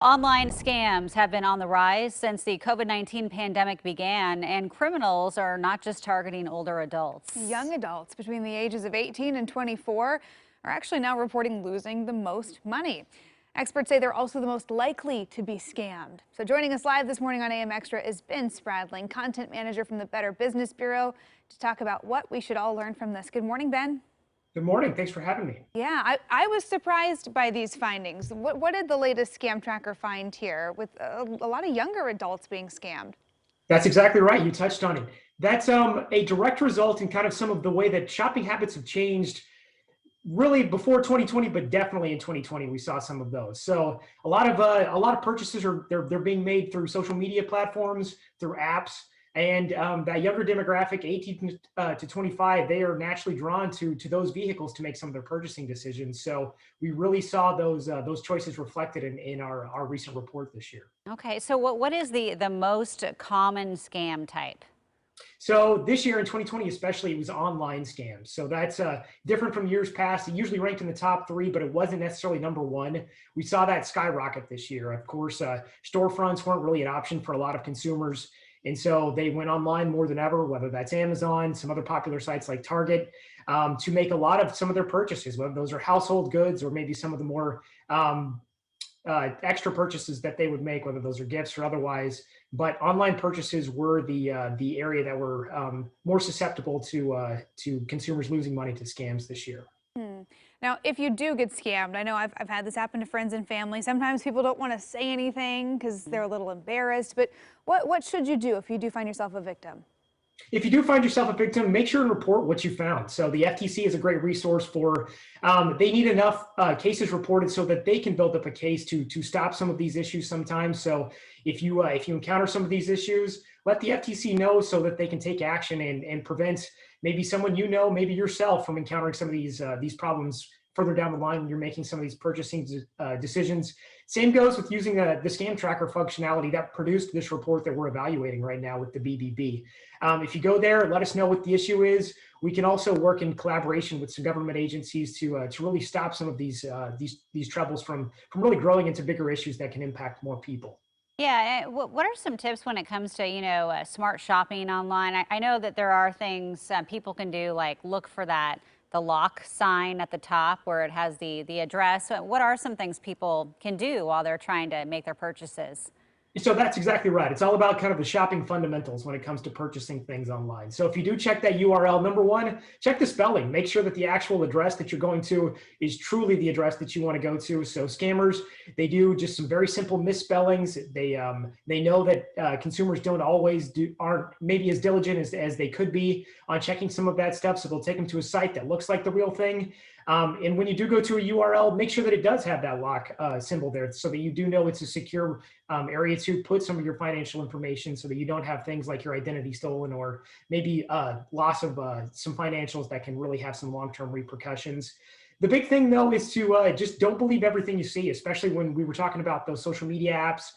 Online scams have been on the rise since the COVID-19 pandemic began, and criminals are not just targeting older adults. Young adults between the ages of 18 and 24 are actually now reporting losing the most money. Experts say they're also the most likely to be scammed. So joining us live this morning on AM Extra is Ben Spradling, content manager from the Better Business Bureau, to talk about what we should all learn from this. Good morning, Ben. Good morning. Thanks for having me. Yeah, I was surprised by these findings. What did the latest scam tracker find here with a lot of younger adults being scammed? That's exactly right. You touched on it. That's a direct result in kind of some of the way that shopping habits have changed really before 2020, but definitely in 2020 we saw some of those. So a lot of purchases are they're being made through social media platforms, through apps. And that younger demographic, 18 to 25, they are naturally drawn to those vehicles to make some of their purchasing decisions. So we really saw those choices reflected in our recent report this year. Okay, so what is the most common scam type? So this year in 2020, especially, it was online scams. So that's different from years past. It usually ranked in the top three, but it wasn't necessarily number one. We saw that skyrocket this year. Of course, storefronts weren't really an option for a lot of consumers. And so they went online more than ever, whether that's Amazon, some other popular sites like Target, to make a lot of some of their purchases, whether those are household goods or maybe some of the more extra purchases that they would make, whether those are gifts or otherwise. But online purchases were the area that were more susceptible to consumers losing money to scams this year. Now, if you do get scammed, I know I've had this happen to friends and family. Sometimes people don't want to say anything because they're a little embarrassed. But what should you do if you do find yourself a victim? If you do find yourself a victim, make sure and report what you found. So the FTC is a great resource for, they need enough cases reported so that they can build up a case to stop some of these issues sometimes. So if you encounter some of these issues, let the FTC know so that they can take action and prevent maybe someone maybe yourself from encountering some of these problems further down the line when you're making some of these purchasing decisions. Same goes with using the scam tracker functionality that produced this report that we're evaluating right now with the BBB. If you go there, let us know what the issue is. We can also work in collaboration with some government agencies to really stop some of these troubles from really growing into bigger issues that can impact more people. Yeah, what are some tips when it comes to, smart shopping online? I know that there are things people can do, like look for the lock sign at the top where it has the address. What are some things people can do while they're trying to make their purchases? So that's exactly right. It's all about kind of the shopping fundamentals when it comes to purchasing things online. So if you do check that URL, number one, check the spelling. Make sure that the actual address that you're going to is truly the address that you want to go to. So scammers, they do just some very simple misspellings. They know that consumers aren't maybe as diligent as they could be on checking some of that stuff. So they'll take them to a site that looks like the real thing. And when you do go to a URL, make sure that it does have that lock symbol there so that you do know it's a secure area to put some of your financial information so that you don't have things like your identity stolen or maybe loss of some financials that can really have some long-term repercussions. The big thing, though, is to just don't believe everything you see, especially when we were talking about those social media apps.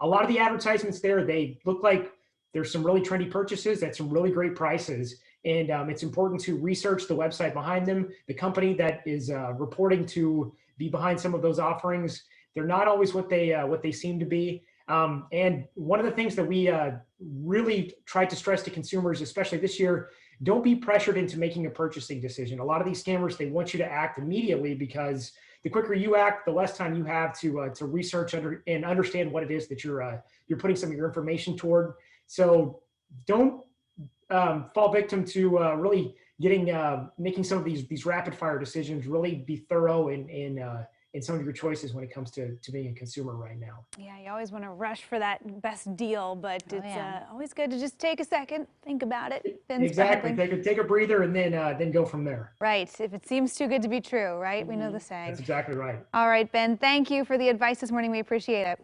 A lot of the advertisements there, they look like there's some really trendy purchases at some really great prices. And it's important to research the website behind them, the company that is reporting to be behind some of those offerings. They're not always what they seem to be. And one of the things that we really tried to stress to consumers, especially this year, don't be pressured into making a purchasing decision. A lot of these scammers, they want you to act immediately because the quicker you act, the less time you have to research and understand what it is that you're putting some of your information toward. So don't fall victim to really making some of these rapid fire decisions. Really be thorough in some of your choices when it comes to being a consumer right now. Yeah, you always want to rush for that best deal, but Oh, it's yeah. always good to just take a second, think about it. Ben Exactly. Spradling. Take a breather and then go from there. Right. If it seems too good to be true, right? We know the saying. That's exactly right. All right, Ben, thank you for the advice this morning. We appreciate it.